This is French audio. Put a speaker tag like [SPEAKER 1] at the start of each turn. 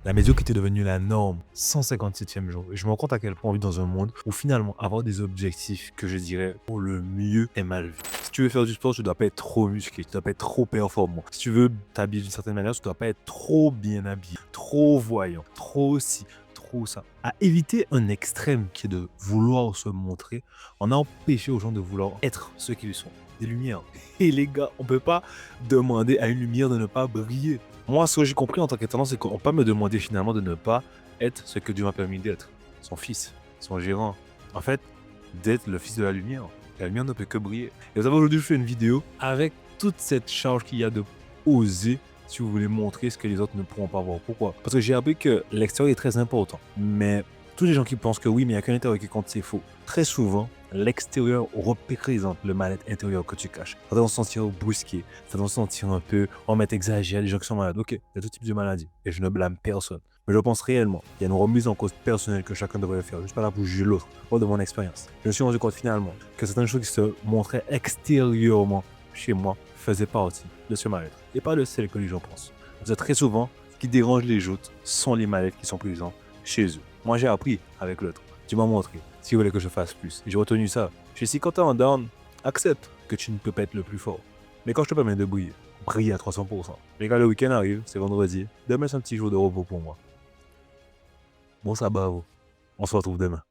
[SPEAKER 1] La médiocrité est devenue la norme. 157e jour. Et je me rends compte à quel point on vit dans un monde où finalement avoir des objectifs que je dirais pour le mieux est mal vu. Si tu veux faire du sport, tu dois pas être trop musclé, tu dois pas être trop performant. Si tu veux t'habiller d'une certaine manière, tu dois pas être trop bien habillé, trop voyant, trop ci, trop ça. À éviter un extrême qui est de vouloir se montrer, on a empêché aux gens de vouloir être ce qu'ils sont. Des lumières. Et les gars, on peut pas demander à une lumière de ne pas briller. Moi, ce que j'ai compris en tant qu'étonnant, c'est qu'on peut pas me demander finalement de ne pas être ce que Dieu m'a permis d'être. Son fils, son gérant. En fait, d'être le fils de la lumière. La lumière ne peut que briller. Et vous savez, aujourd'hui, je fais une vidéo avec toute cette charge qu'il y a de oser si vous voulez montrer ce que les autres ne pourront pas voir. Pourquoi? Parce que j'ai appris que l'extérieur est très important. Mais tous les gens qui pensent que oui, mais il n'y a qu'un intérieur qui compte, c'est faux. Très souvent, l'extérieur représente le mal-être intérieur que tu caches. Ça doit se sentir brusqué, ça doit se sentir un peu, on va exagéré, les gens qui sont malades. Ok, il y a tout type de maladies et je ne blâme personne. Mais je pense réellement qu'il y a une remise en cause personnelle que chacun devrait faire. Je ne suis pas là pour juger l'autre, pas de mon expérience. Je me suis rendu compte finalement que certaines choses qui se montraient extérieurement chez moi faisaient partie de ce mal-être et pas de celles que les gens pensent. Parce que très souvent, ce qui dérange les autres sont les mal-être qui sont présents chez eux. Moi, j'ai appris avec l'autre. Tu m'as montré s'il voulait que je fasse plus. Et j'ai retenu ça. Je suis quand t'es en down, accepte que tu ne peux pas être le plus fort. Mais quand je te permets de briller, brille à 300%. Mais quand le week-end arrive, c'est vendredi, demain c'est un petit jour de repos pour moi. Bon sabbat à vous. On se retrouve demain.